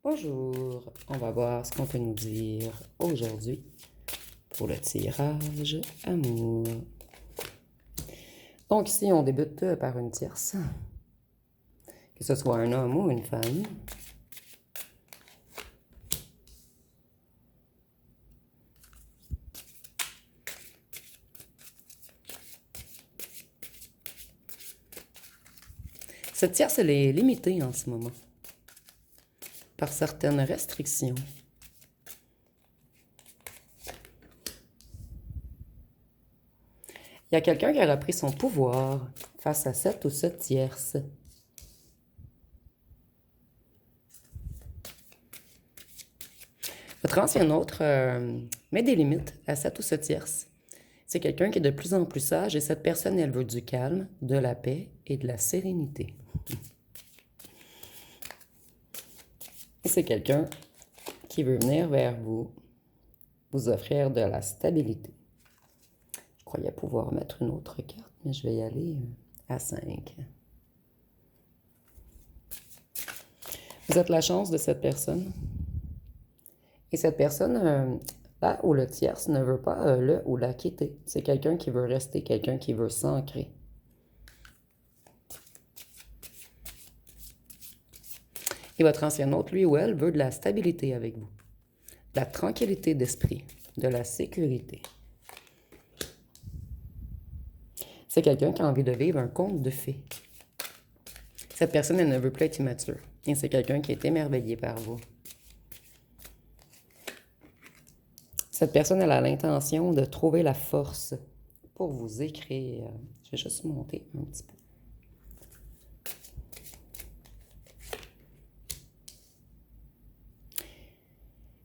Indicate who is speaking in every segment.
Speaker 1: Bonjour, on va voir ce qu'on peut nous dire aujourd'hui pour le tirage amour. Donc ici, on débute par une tierce, que ce soit un homme ou une femme. Cette tierce, elle est limitée en ce moment par certaines restrictions. Il y a quelqu'un qui a repris son pouvoir face à cette ou cette tierce. Votre ancien autre met des limites à cette ou cette tierce. C'est quelqu'un qui est de plus en plus sage et cette personne, elle veut du calme, de la paix et de la sérénité. Et c'est quelqu'un qui veut venir vers vous, vous offrir de la stabilité. Je croyais pouvoir mettre une autre carte, mais je vais y aller à 5. Vous êtes la chance de cette personne. Et cette personne, là où le tierce ne veut pas le ou la quitter. C'est quelqu'un qui veut rester, quelqu'un qui veut s'ancrer. Et votre ancien hôte, lui ou elle, veut de la stabilité avec vous. De la tranquillité d'esprit, de la sécurité. C'est quelqu'un qui a envie de vivre un conte de fées. Cette personne, elle ne veut plus être immature. Et c'est quelqu'un qui est émerveillé par vous. Cette personne, elle a l'intention de trouver la force pour vous écrire. Je vais juste monter un petit peu.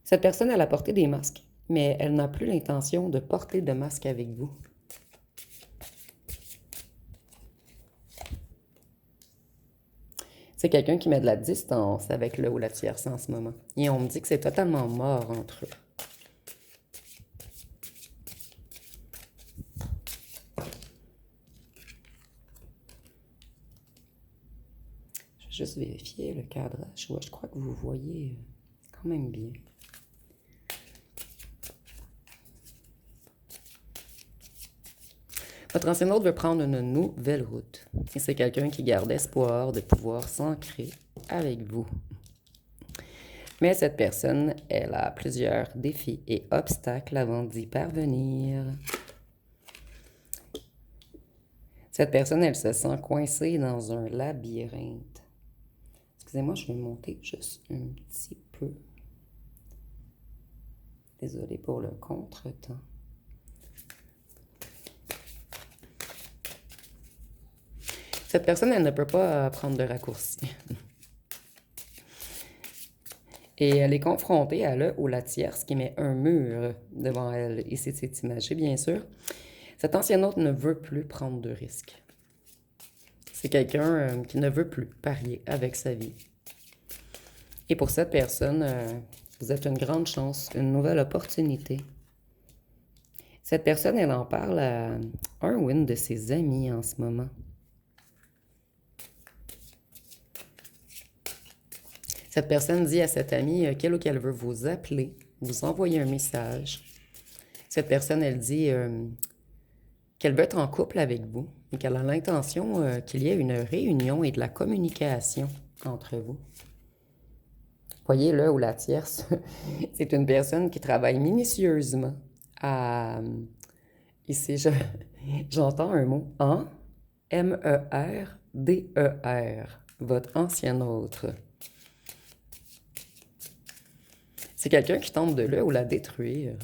Speaker 1: Cette personne, elle a porté des masques, mais elle n'a plus l'intention de porter de masque avec vous. C'est quelqu'un qui met de la distance avec le ou la tierce en ce moment. Et on me dit que c'est totalement mort entre eux. Je vais juste vérifier le cadrage. Ouais, je crois que vous voyez quand même bien. Votre ancien hôte veut prendre une nouvelle route. Et c'est quelqu'un qui garde espoir de pouvoir s'ancrer avec vous. Mais cette personne, elle a plusieurs défis et obstacles avant d'y parvenir. Cette personne, elle se sent coincée dans un labyrinthe. Excusez-moi, je vais monter juste un petit peu. Désolée pour le contretemps. Cette personne, elle ne peut pas prendre de raccourci. Et elle est confrontée à le ou la tierce qui met un mur devant elle. Ici, c'est imagé, bien sûr. Cet ancien hôte ne veut plus prendre de risques. C'est quelqu'un qui ne veut plus parier avec sa vie. Et pour cette personne, vous êtes une grande chance, une nouvelle opportunité. Cette personne, elle en parle à un ou une de ses amis en ce moment. Cette personne dit à cette amie qu'elle ou qu'elle veut vous appeler, vous envoyer un message. Cette personne, elle dit qu'elle veut être en couple avec vous et qu'elle a l'intention qu'il y ait une réunion et de la communication entre vous. Voyez, là où la tierce, c'est une personne qui travaille minutieusement à... Ici, j'entends un mot, en M-E-R-D-E-R, votre ancien autre. C'est quelqu'un qui tente de le ou la détruire.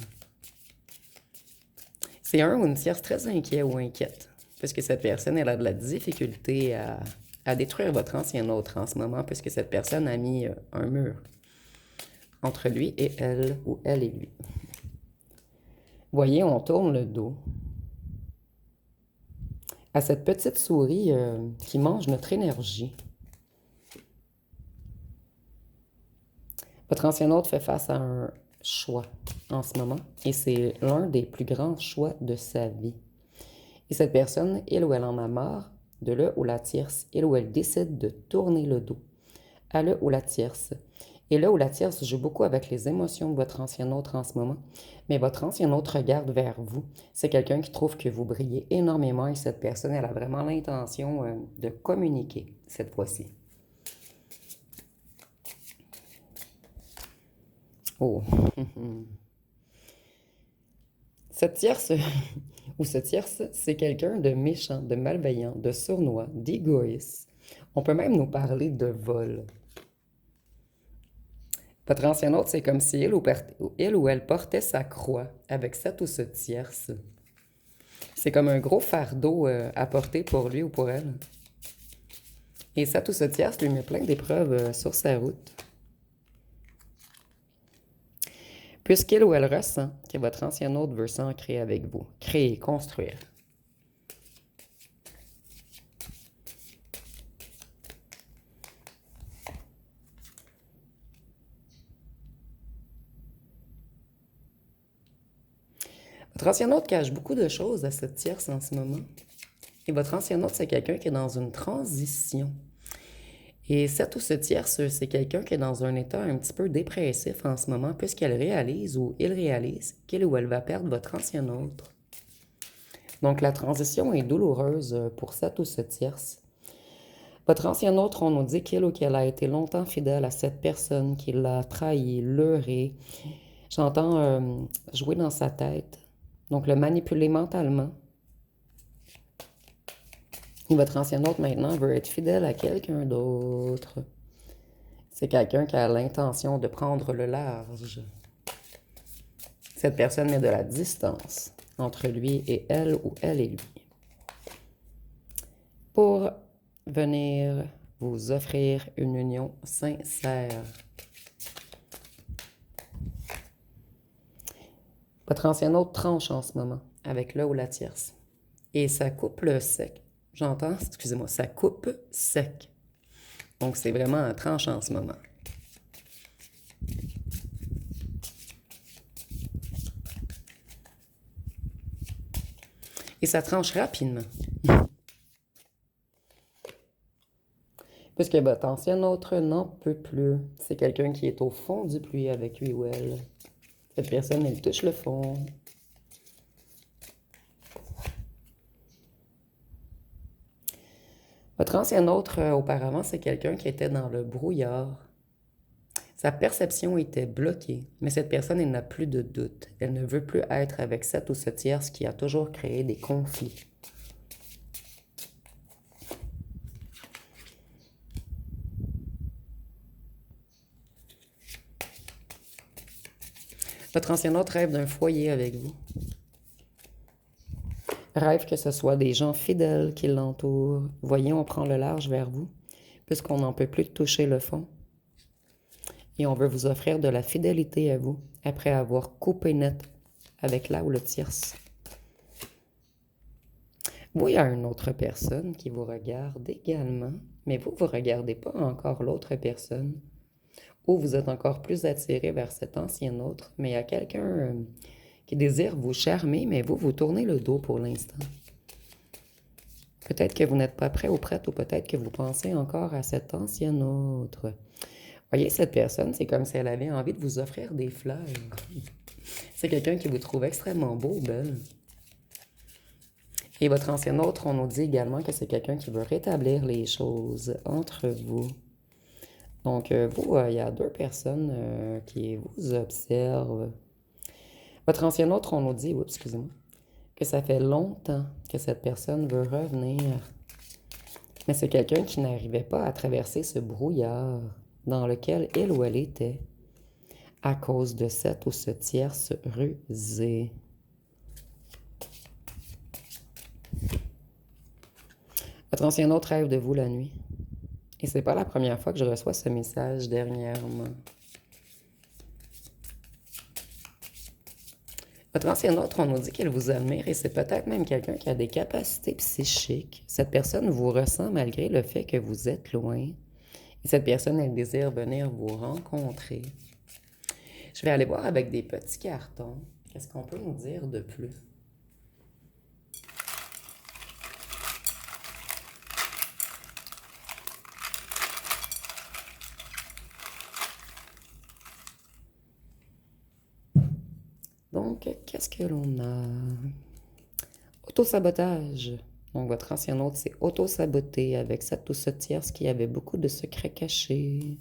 Speaker 1: C'est un ou une tierce très inquiet ou inquiète, parce que cette personne, elle a de la difficulté à détruire votre ancien autre en ce moment, parce que cette personne a mis un mur entre lui et elle, ou elle et lui. Voyez, on tourne le dos à cette petite souris qui mange notre énergie. Votre ancien hôte fait face à un choix en ce moment et c'est l'un des plus grands choix de sa vie. Et cette personne, il ou elle en a marre de le ou la tierce, il ou elle décide de tourner le dos à le ou la tierce Et là où la tierce joue beaucoup avec les émotions de votre ancien autre en ce moment, mais votre ancien autre regarde vers vous. C'est quelqu'un qui trouve que vous brillez énormément et cette personne, elle a vraiment l'intention de communiquer cette fois-ci. Oh. Cette tierce, ou cette tierce, c'est quelqu'un de méchant, de malveillant, de sournois, d'égoïste. On peut même nous parler de vol. Votre ancien autre, c'est comme si il ou elle portait sa croix avec cette ou ce tierce. C'est comme un gros fardeau à porter pour lui ou pour elle. Et cette ou ce tierce lui met plein d'épreuves sur sa route. Puisqu'il ou elle ressent que votre ancien autre veut s'ancrer avec vous, créer, construire. Votre ancien autre cache beaucoup de choses à cette tierce en ce moment. Et votre ancien autre, c'est quelqu'un qui est dans une transition. Et cette ou ce tierce, c'est quelqu'un qui est dans un état un petit peu dépressif en ce moment, puisqu'elle réalise ou il réalise qu'il ou elle va perdre votre ancien autre. Donc la transition est douloureuse pour cette ou ce tierce. Votre ancien autre, on nous dit qu'il ou qu'elle a été longtemps fidèle à cette personne, qui l'a trahi, leurré. J'entends jouer dans sa tête, donc le manipuler mentalement. Et votre ancien autre, maintenant, veut être fidèle à quelqu'un d'autre. C'est quelqu'un qui a l'intention de prendre le large. Cette personne met de la distance entre lui et elle ou elle et lui. Pour venir vous offrir une union sincère. Votre ancien autre tranche en ce moment avec le ou la tierce. Et ça coupe le sec. J'entends, excusez-moi, ça coupe sec. Donc, c'est vraiment un tranche en ce moment. Et ça tranche rapidement. Puisque votre ancien autre n'en peut plus. C'est quelqu'un qui est au fond du puits avec lui ou elle. Cette personne, elle touche le fond. Votre ancien autre, auparavant, c'est quelqu'un qui était dans le brouillard. Sa perception était bloquée, mais cette personne, elle n'a plus de doute. Elle ne veut plus être avec cette ou ce tierce qui a toujours créé des conflits. Votre ancien autre rêve d'un foyer avec vous. Rêve que ce soit des gens fidèles qui l'entourent. Voyez, on prend le large vers vous, puisqu'on n'en peut plus toucher le fond. Et on veut vous offrir de la fidélité à vous, après avoir coupé net avec la ou le tierce. Vous, il y a une autre personne qui vous regarde également, mais vous ne regardez pas encore l'autre personne. Ou vous êtes encore plus attiré vers cet ancien autre, mais il y a quelqu'un qui désire vous charmer, mais vous tournez le dos pour l'instant. Peut-être que vous n'êtes pas prêt ou prête, ou peut-être que vous pensez encore à cet ancien autre. Voyez, cette personne, c'est comme si elle avait envie de vous offrir des fleurs. C'est quelqu'un qui vous trouve extrêmement beau, belle. Et votre ancien autre, on nous dit également que c'est quelqu'un qui veut rétablir les choses entre vous. Donc, vous, il y a deux personnes qui vous observent. Votre ancien autre, on nous dit, oups, excusez-moi, que ça fait longtemps que cette personne veut revenir. Mais c'est quelqu'un qui n'arrivait pas à traverser ce brouillard dans lequel il ou elle était à cause de cette ou ce tierce rusé. Votre ancien autre rêve de vous la nuit. Et c'est pas la première fois que je reçois ce message dernièrement. Votre ancien autre, on nous dit qu'elle vous admire et c'est peut-être même quelqu'un qui a des capacités psychiques. Cette personne vous ressent malgré le fait que vous êtes loin. Et cette personne, elle désire venir vous rencontrer. Je vais aller voir avec des petits cartons. Qu'est-ce qu'on peut nous dire de plus? Donc, qu'est-ce que l'on a? Autosabotage. Donc, votre ancien hôte s'est auto-saboté avec cette ou ce tierce qui avait beaucoup de secrets cachés.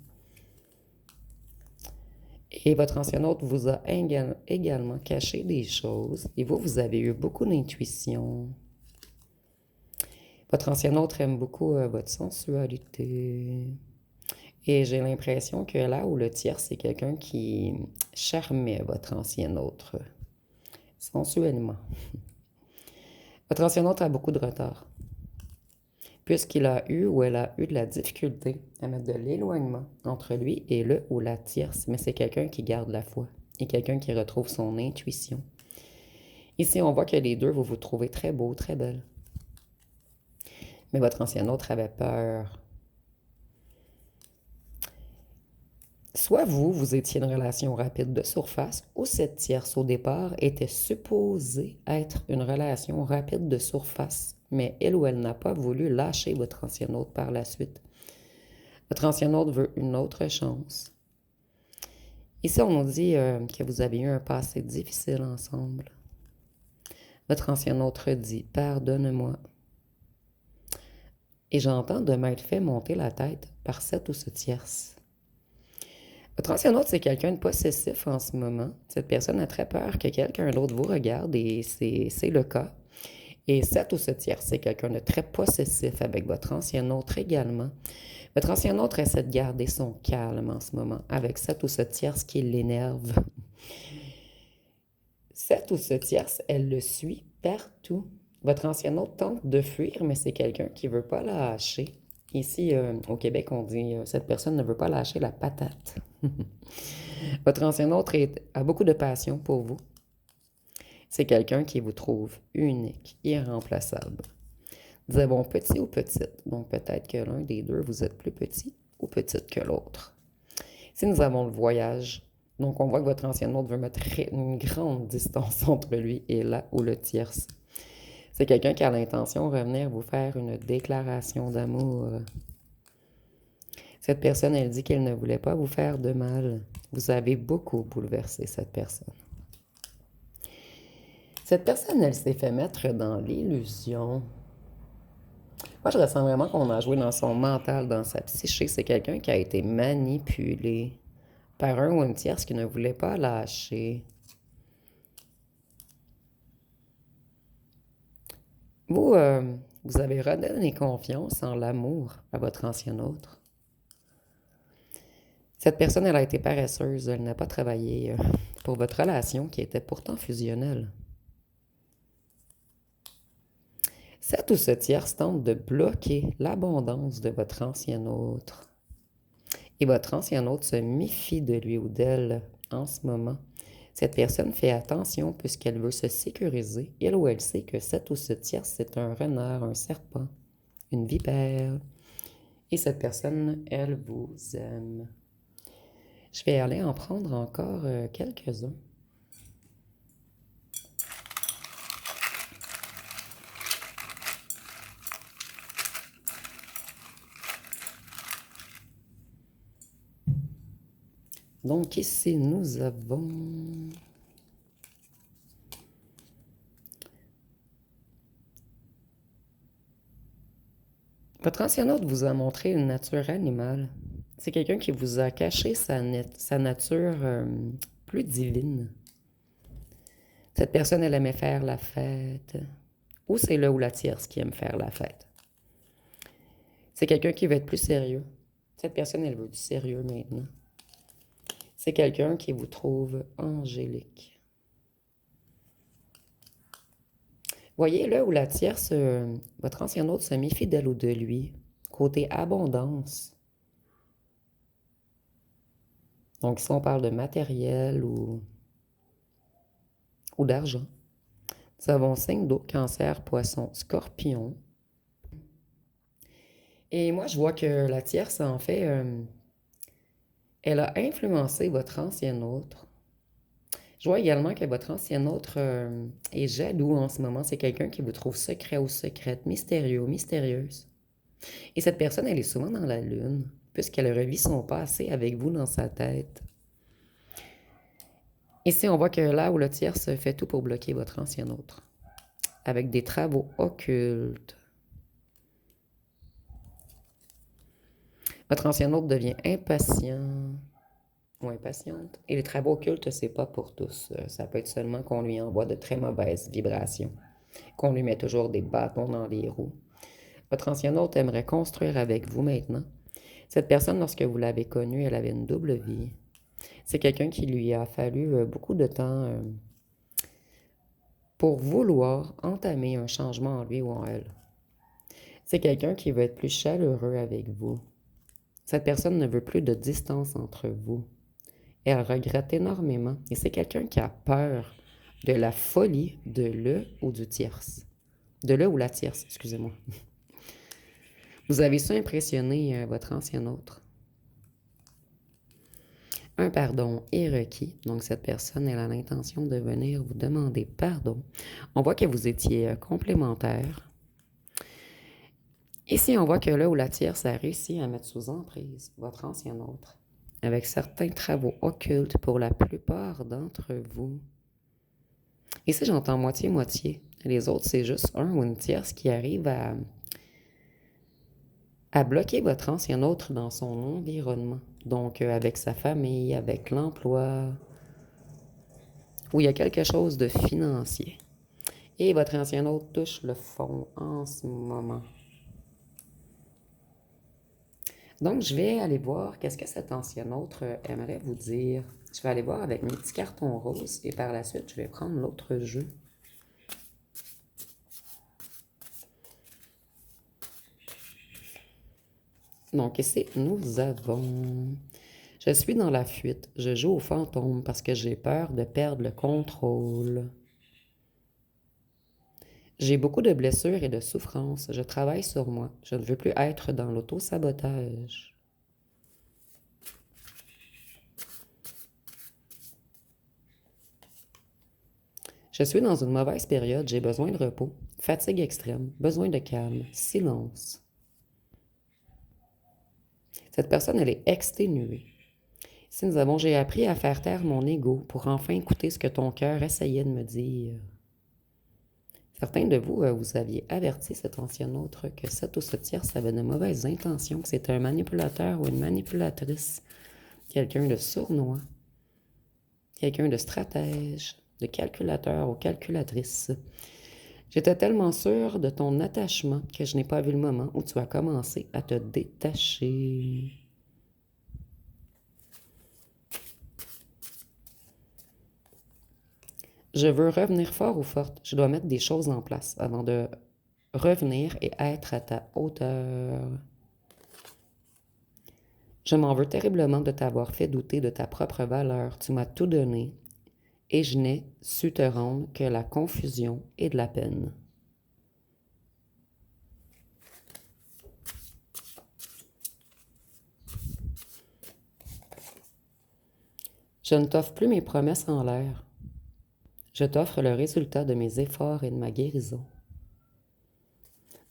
Speaker 1: Et votre ancien hôte vous a également caché des choses. Et vous avez eu beaucoup d'intuition. Votre ancien hôte aime beaucoup votre sensualité. Et j'ai l'impression que là où le tiers, c'est quelqu'un qui charmait votre ancien hôte sensuellement. Votre ancien hôte a beaucoup de retard, puisqu'il a eu ou elle a eu de la difficulté à mettre de l'éloignement entre lui et le ou la tierce, mais c'est quelqu'un qui garde la foi et quelqu'un qui retrouve son intuition. Ici, on voit que les deux, vous vous trouvez très beau, très belle. Mais votre ancien hôte avait peur. Soit vous étiez une relation rapide de surface, ou cette tierce au départ était supposée être une relation rapide de surface, mais elle ou elle n'a pas voulu lâcher votre ancien hôte par la suite. Votre ancien hôte veut une autre chance. Ici, on nous dit que vous avez eu un passé difficile ensemble. Votre ancien hôte dit « Pardonne-moi ». Et j'entends de m'être fait monter la tête par cette ou ce tierce. Votre ancien hôte, c'est quelqu'un de possessif en ce moment. Cette personne a très peur que quelqu'un d'autre vous regarde et c'est le cas. Et cette ou ce tierce, c'est quelqu'un de très possessif avec votre ancien hôte également. Votre ancien hôte essaie de garder son calme en ce moment avec cette ou ce tierce qui l'énerve. Cette ou ce tierce, elle le suit partout. Votre ancien hôte tente de fuir, mais c'est quelqu'un qui ne veut pas lâcher. Ici, au Québec, on dit cette personne ne veut pas lâcher la patate. Votre ancien hôte a beaucoup de passion pour vous. C'est quelqu'un qui vous trouve unique, irremplaçable. Nous avons petit ou petite, donc peut-être que l'un des deux, vous êtes plus petit ou petite que l'autre. Ici, nous avons le voyage. Donc, on voit que votre ancien hôte veut mettre une grande distance entre lui et là où le tierce. C'est quelqu'un qui a l'intention de revenir vous faire une déclaration d'amour. Cette personne, elle dit qu'elle ne voulait pas vous faire de mal. Vous avez beaucoup bouleversé cette personne. Cette personne, elle s'est fait mettre dans l'illusion. Moi, je ressens vraiment qu'on a joué dans son mental, dans sa psyché. C'est quelqu'un qui a été manipulé par un ou une tierce qui ne voulait pas lâcher. Vous, vous avez redonné confiance en l'amour à votre ancien autre. Cette personne, elle a été paresseuse. Elle n'a pas travaillé pour votre relation qui était pourtant fusionnelle. Cette ou ce tierce tente de bloquer l'abondance de votre ancien autre. Et votre ancien autre se méfie de lui ou d'elle en ce moment. Cette personne fait attention puisqu'elle veut se sécuriser. Elle ou elle sait que cette ou ce tierce, c'est un renard, un serpent, une vipère. Et cette personne, elle vous aime. Je vais aller en prendre encore quelques-uns. Donc ici, nous avons... Votre ancien hôte vous a montré une nature animale. C'est quelqu'un qui vous a caché sa nature plus divine. Cette personne, elle aimait faire la fête. Ou c'est là où la tierce qui aime faire la fête. C'est quelqu'un qui veut être plus sérieux. Cette personne, elle veut du sérieux maintenant. C'est quelqu'un qui vous trouve angélique. Voyez là où la tierce, votre ancien hôte se méfie d'elle ou de lui. Côté abondance. Donc, si on parle de matériel ou d'argent. Nous avons 5 d'eau, cancer, poisson, scorpion. Et moi, je vois que la tierce, en fait, elle a influencé votre ancien autre. Je vois également que votre ancien autre est jaloux en ce moment. C'est quelqu'un qui vous trouve secret ou secrète, mystérieux ou mystérieuse. Et cette personne, elle est souvent dans la lune, puisqu'elle revit son passé avec vous dans sa tête. Ici, on voit que là où le tierce fait tout pour bloquer votre ancien autre, avec des travaux occultes. Votre ancien autre devient impatient ou impatiente. Et les travaux occultes, c'est pas pour tous. Ça peut être seulement qu'on lui envoie de très mauvaises vibrations, qu'on lui met toujours des bâtons dans les roues. Votre ancien autre aimerait construire avec vous maintenant. Cette personne, lorsque vous l'avez connue, elle avait une double vie. C'est quelqu'un qui lui a fallu beaucoup de temps pour vouloir entamer un changement en lui ou en elle. C'est quelqu'un qui veut être plus chaleureux avec vous. Cette personne ne veut plus de distance entre vous. Elle regrette énormément et c'est quelqu'un qui a peur de la folie de le ou du tierce. De le ou la tierce, excusez-moi. Vous avez su impressionner votre ancien autre. Un pardon est requis, donc cette personne elle a l'intention de venir vous demander pardon. On voit que vous étiez complémentaires. Ici, on voit que là où la tierce a réussi à mettre sous emprise votre ancien autre, avec certains travaux occultes pour la plupart d'entre vous. Ici, j'entends moitié-moitié. Les autres, c'est juste un ou une tierce qui arrive à bloquer votre ancien autre dans son environnement. Donc, avec sa famille, avec l'emploi, où il y a quelque chose de financier. Et votre ancien autre touche le fond en ce moment. Donc, je vais aller voir qu'est-ce que cet ancien autre aimerait vous dire. Je vais aller voir avec mes petits cartons roses et par la suite, je vais prendre l'autre jeu. Donc ici, nous avons... Je suis dans la fuite. Je joue au fantôme parce que j'ai peur de perdre le contrôle. J'ai beaucoup de blessures et de souffrances. Je travaille sur moi. Je ne veux plus être dans l'auto-sabotage. Je suis dans une mauvaise période. J'ai besoin de repos. Fatigue extrême. Besoin de calme. Silence. Cette personne, elle est exténuée. Ici, nous avons, j'ai appris à faire taire mon ego pour enfin écouter ce que ton cœur essayait de me dire. Certains de vous, vous aviez averti cet ancien autre que cette ou ce tierce avait de mauvaises intentions, que c'était un manipulateur ou une manipulatrice, quelqu'un de sournois, quelqu'un de stratège, de calculateur ou calculatrice. J'étais tellement sûre de ton attachement que je n'ai pas vu le moment où tu as commencé à te détacher. Je veux revenir fort ou forte. Je dois mettre des choses en place avant de revenir et être à ta hauteur. Je m'en veux terriblement de t'avoir fait douter de ta propre valeur. Tu m'as tout donné et je n'ai su te rendre que la confusion et de la peine. Je ne t'offre plus mes promesses en l'air. Je t'offre le résultat de mes efforts et de ma guérison.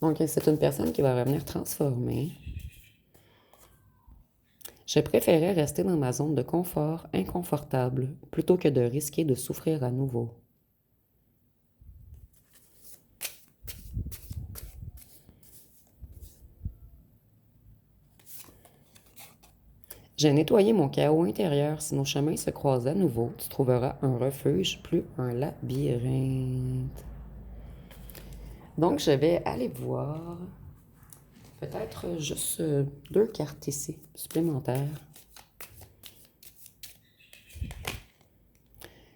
Speaker 1: Donc, c'est une personne qui va revenir transformée. Je préférais rester dans ma zone de confort inconfortable plutôt que de risquer de souffrir à nouveau. J'ai nettoyé mon chaos intérieur. Si nos chemins se croisent à nouveau, tu trouveras un refuge, plus un labyrinthe. Donc, je vais aller voir peut-être juste 2 cartes ici, supplémentaires.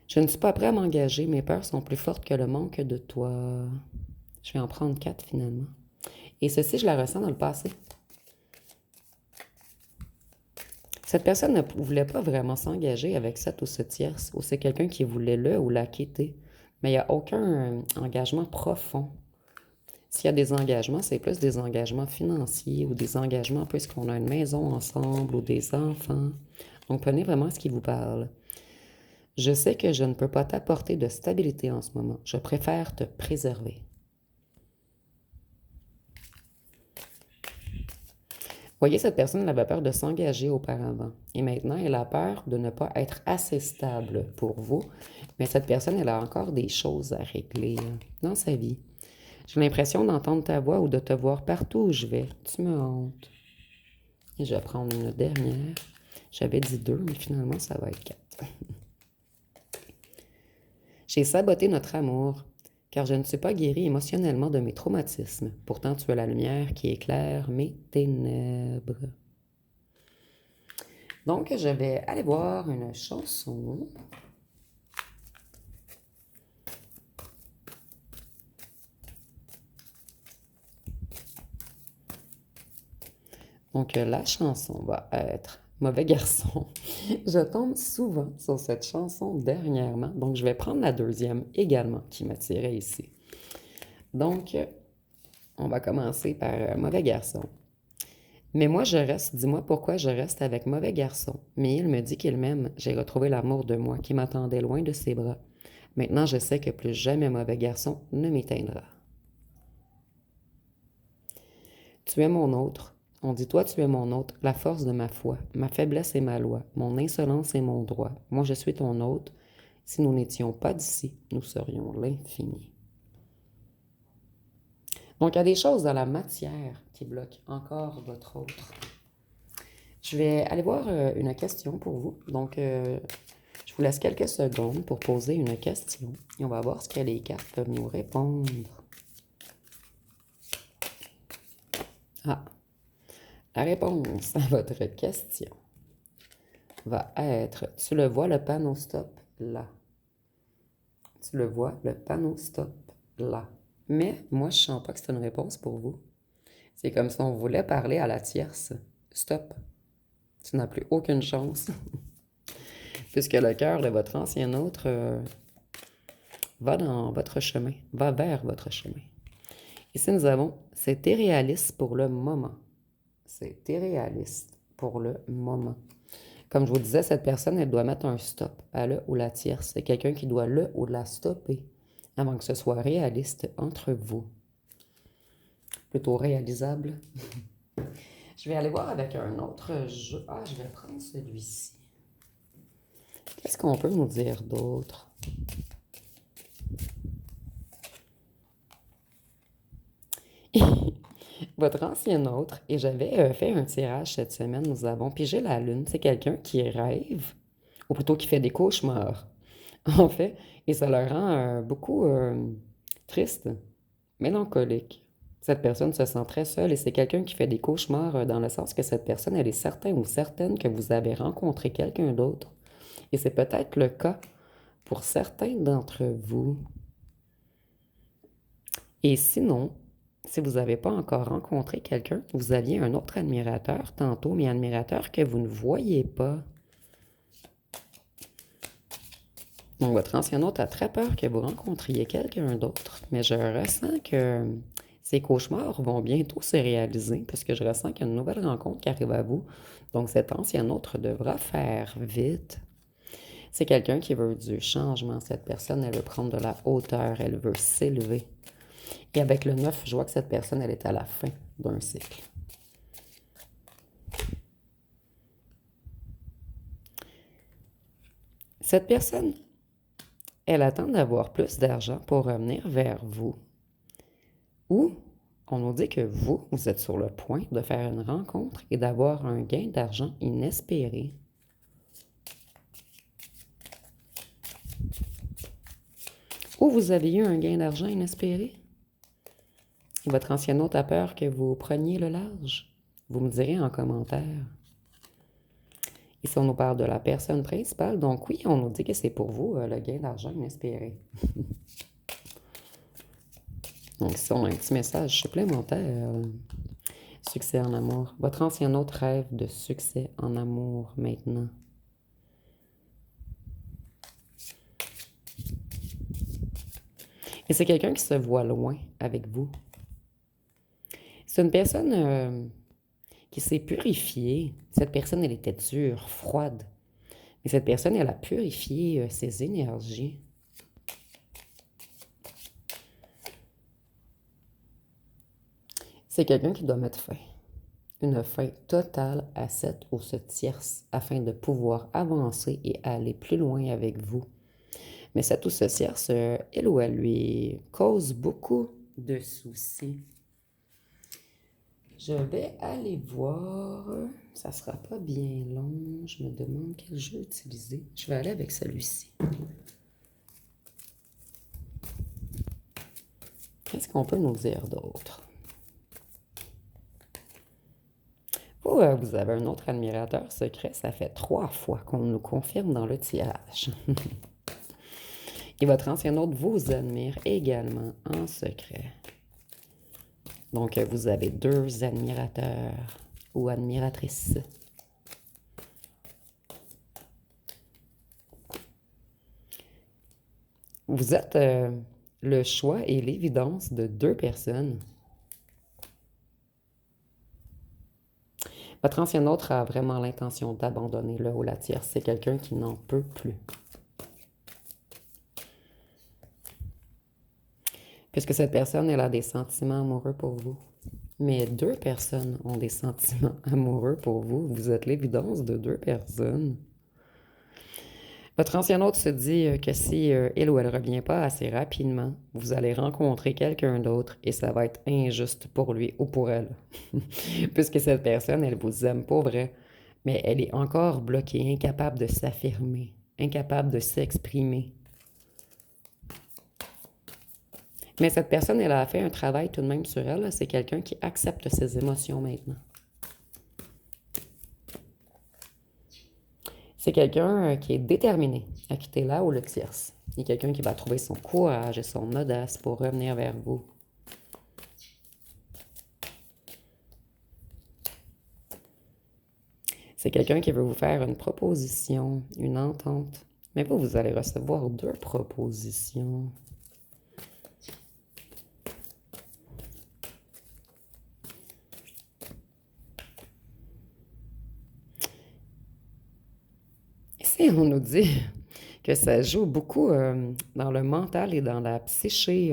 Speaker 1: Je ne suis pas prêt à m'engager. Mes peurs sont plus fortes que le manque de toi. Je vais en prendre 4 finalement. Et ceci, je la ressens dans le passé. Cette personne ne voulait pas vraiment s'engager avec cette ou ce tierce, ou c'est quelqu'un qui voulait le ou la quitter. Mais il n'y a aucun engagement profond. S'il y a des engagements, c'est plus des engagements financiers ou des engagements puisqu'on a une maison ensemble ou des enfants. Donc, prenez vraiment ce qui vous parle. Je sais que je ne peux pas t'apporter de stabilité en ce moment. Je préfère te préserver. Voyez, cette personne elle avait peur de s'engager auparavant. Et maintenant, elle a peur de ne pas être assez stable pour vous. Mais cette personne, elle a encore des choses à régler dans sa vie. J'ai l'impression d'entendre ta voix ou de te voir partout où je vais. Tu me hantes. Et je vais prendre une dernière. J'avais dit 2, mais finalement, ça va être 4. J'ai saboté notre amour, car je ne suis pas guérie émotionnellement de mes traumatismes. Pourtant, tu es la lumière qui éclaire mes ténèbres. Donc, je vais aller voir une chanson. Donc, la chanson va être Mauvais garçon. Je tombe souvent sur cette chanson dernièrement, donc je vais prendre la deuxième également qui m'attirait ici. Donc, on va commencer par Mauvais garçon. Mais moi, je reste, dis-moi pourquoi je reste avec Mauvais garçon. Mais il me dit qu'il m'aime. J'ai retrouvé l'amour de moi qui m'attendait loin de ses bras. Maintenant, je sais que plus jamais Mauvais garçon ne m'éteindra. Tu es mon autre. On dit toi, tu es mon autre, la force de ma foi, ma faiblesse est ma loi, mon insolence est mon droit. Moi, je suis ton autre. Si nous n'étions pas d'ici, nous serions l'infini. Donc, il y a des choses dans la matière qui bloquent encore votre autre. Je vais aller voir une question pour vous. Donc, je vous laisse quelques secondes pour poser une question et on va voir ce que les cartes peuvent nous répondre. Ah, la réponse à votre question va être, tu le vois, le panneau stop là. Tu le vois, le panneau stop là. Mais moi, je ne sens pas que c'est une réponse pour vous. C'est comme si on voulait parler à la tierce. Stop. Tu n'as plus aucune chance. Puisque le cœur de votre ancien autre va dans votre chemin, va vers votre chemin. Ici, nous avons, c'est irréaliste pour le moment. C'est irréaliste pour le moment. Comme je vous disais, cette personne, elle doit mettre un stop à le ou la tierce. C'est quelqu'un qui doit le ou la stopper avant que ce soit réaliste entre vous. Plutôt réalisable. Je vais aller voir avec un autre jeu. Ah, je vais prendre celui-ci. Qu'est-ce qu'on peut nous dire d'autre? Votre ancien autre, et j'avais fait un tirage cette semaine, nous avons pigé la lune. C'est quelqu'un qui rêve, ou plutôt qui fait des cauchemars, en fait, et ça le rend beaucoup triste, mélancolique. Cette personne se sent très seule et c'est quelqu'un qui fait des cauchemars dans le sens que cette personne, elle est certaine ou certaine que vous avez rencontré quelqu'un d'autre. Et c'est peut-être le cas pour certains d'entre vous. Et sinon, si vous n'avez pas encore rencontré quelqu'un, vous aviez un autre admirateur tantôt, mais admirateur que vous ne voyez pas. Donc, votre ancien hôte a très peur que vous rencontriez quelqu'un d'autre, mais je ressens que ces cauchemars vont bientôt se réaliser parce que je ressens qu'il y a une nouvelle rencontre qui arrive à vous. Donc, cet ancien autre devra faire vite. C'est quelqu'un qui veut du changement. Cette personne, elle veut prendre de la hauteur, elle veut s'élever. Et avec le 9, je vois que cette personne, elle est à la fin d'un cycle. Cette personne, elle attend d'avoir plus d'argent pour revenir vers vous. Ou on nous dit que vous, vous êtes sur le point de faire une rencontre et d'avoir un gain d'argent inespéré. Ou vous avez eu un gain d'argent inespéré. Et votre ancien hôte a peur que vous preniez le large. Vous me direz en commentaire. Ici, on nous parle de la personne principale. Donc oui, on nous dit que c'est pour vous le gain d'argent inespéré. Donc ici, on a un petit message supplémentaire. Succès en amour. Votre ancien hôte rêve de succès en amour maintenant. Et c'est quelqu'un qui se voit loin avec vous. C'est une personne qui s'est purifiée. Cette personne, elle était dure, froide. Mais cette personne, elle a purifié ses énergies. C'est quelqu'un qui doit mettre fin. une fin totale à cette ou ce tierce afin de pouvoir avancer et aller plus loin avec vous. Mais cette ou ce tierce, elle ou elle lui cause beaucoup de soucis. Je vais aller voir. Ça sera pas bien long. Je me demande quel jeu utiliser. Je vais aller avec celui-ci. Qu'est-ce qu'on peut nous dire d'autre? Vous avez un autre admirateur secret. Ça fait 3 fois qu'on nous confirme dans le tirage. Et votre ancien hôte vous admire également en secret. Donc, vous avez 2 admirateurs ou admiratrices. Vous êtes le choix et l'évidence de 2 personnes. Votre ancien autre a vraiment l'intention d'abandonner le ou la tierce. C'est quelqu'un qui n'en peut plus. Puisque cette personne, elle a des sentiments amoureux pour vous. Mais 2 personnes ont des sentiments amoureux pour vous. Vous êtes l'évidence de 2 personnes. Votre ancien hôte se dit que si il ou elle ne revient pas assez rapidement, vous allez rencontrer quelqu'un d'autre et ça va être injuste pour lui ou pour elle. Puisque cette personne, elle vous aime pour vrai, mais elle est encore bloquée, incapable de s'affirmer, incapable de s'exprimer. Mais cette personne, elle a fait un travail tout de même sur elle. C'est quelqu'un qui accepte ses émotions maintenant. C'est quelqu'un qui est déterminé à quitter là ou le tierce. Il y a quelqu'un qui va trouver son courage et son audace pour revenir vers vous. C'est quelqu'un qui veut vous faire une proposition, une entente. Mais vous allez recevoir 2 propositions. Ici, on nous dit que ça joue beaucoup dans le mental et dans la psyché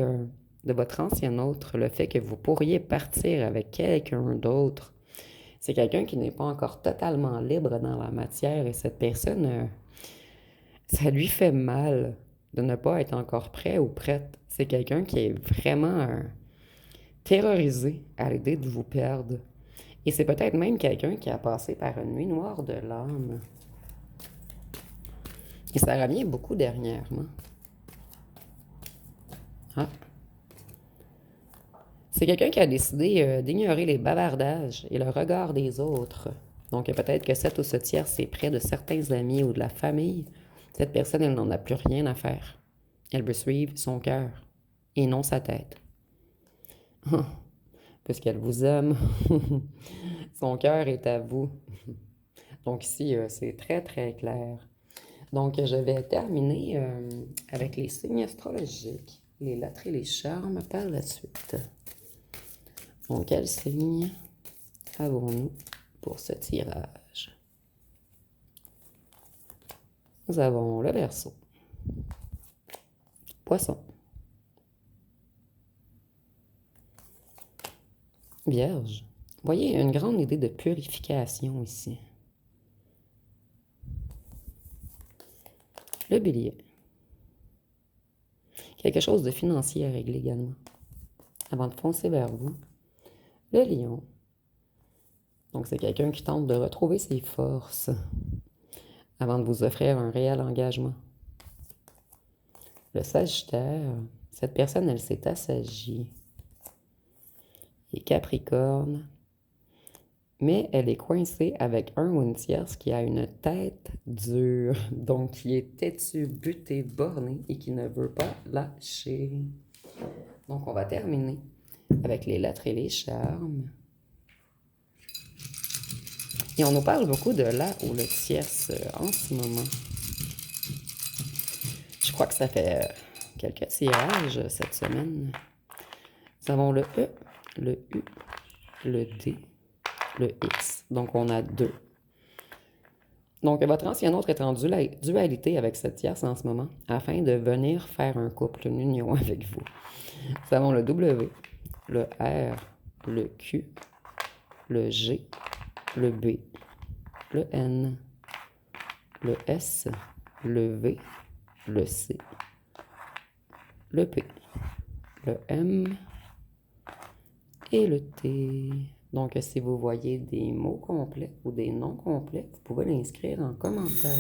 Speaker 1: de votre ancien autre, le fait que vous pourriez partir avec quelqu'un d'autre. C'est quelqu'un qui n'est pas encore totalement libre dans la matière et cette personne, ça lui fait mal de ne pas être encore prêt ou prête. C'est quelqu'un qui est vraiment terrorisé à l'idée de vous perdre. Et c'est peut-être même quelqu'un qui a passé par une nuit noire de l'âme. Et ça revient beaucoup dernièrement. Ah. C'est quelqu'un qui a décidé d'ignorer les bavardages et le regard des autres. Donc peut-être que cette ou ce tierce est près de certains amis ou de la famille. Cette personne, elle n'en a plus rien à faire. Elle veut suivre son cœur et non sa tête. Puisqu'elle vous aime, son cœur est à vous. Donc ici, c'est très, très clair. Donc, je vais terminer avec les signes astrologiques, les lettres et les charmes par la suite. Donc, quels signes avons-nous pour ce tirage? Nous avons le Verseau, Poisson, Vierge. Voyez une grande idée de purification ici. Le Bélier. Quelque chose de financier à régler également. Avant de foncer vers vous. Le Lion. Donc, c'est quelqu'un qui tente de retrouver ses forces avant de vous offrir un réel engagement. Le Sagittaire. Cette personne, elle s'est assagie. Et Capricorne. Mais elle est coincée avec un ou une tierce qui a une tête dure, donc qui est têtu, buté, borné et qui ne veut pas lâcher. Donc, on va terminer avec les lettres et les charmes. Et on nous parle beaucoup de la ou le tierce en ce moment. Je crois que ça fait quelques tirages cette semaine. Nous avons le E, le U, le D, le X. Donc, on a 2. Donc, votre ancien autre est en dualité avec cette tierce en ce moment afin de venir faire un couple, une union avec vous. Nous avons le W, le R, le Q, le G, le B, le N, le S, le V, le C, le P, le M et le T. Donc, si vous voyez des mots complets ou des noms complets, vous pouvez l'inscrire en commentaire.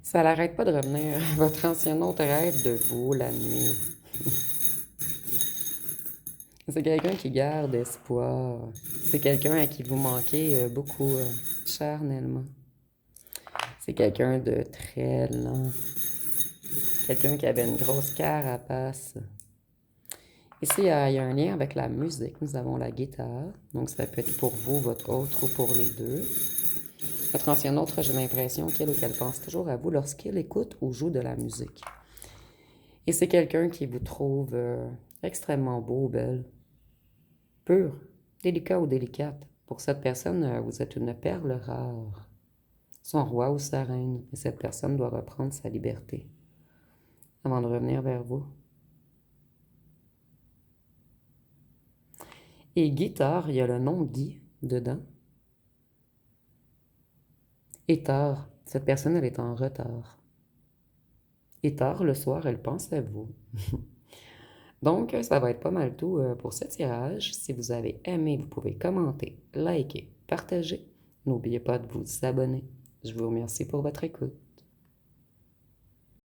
Speaker 1: Ça n'arrête pas de revenir. Votre ancien hôte rêve de vous la nuit. C'est quelqu'un qui garde espoir. C'est quelqu'un à qui vous manquez beaucoup charnellement. C'est quelqu'un de très lent. Quelqu'un qui avait une grosse carapace. Ici, il y a un lien avec la musique. Nous avons la guitare. Donc, ça peut être pour vous, votre autre, ou pour les deux. Votre ancien autre, j'ai l'impression qu'il ou qu'elle pense toujours à vous lorsqu'il écoute ou joue de la musique. Et c'est quelqu'un qui vous trouve extrêmement beau, belle, pur, délicat ou délicate. Pour cette personne, vous êtes une perle rare. Son roi ou sa reine. Et cette personne doit reprendre sa liberté avant de revenir vers vous. Et guitare, il y a le nom Guy dedans. Et tard, cette personne, elle est en retard. Et tard, le soir, elle pense à vous. Donc, ça va être pas mal tout pour ce tirage. Si vous avez aimé, vous pouvez commenter, liker, partager. N'oubliez pas de vous abonner. Je vous remercie pour votre écoute.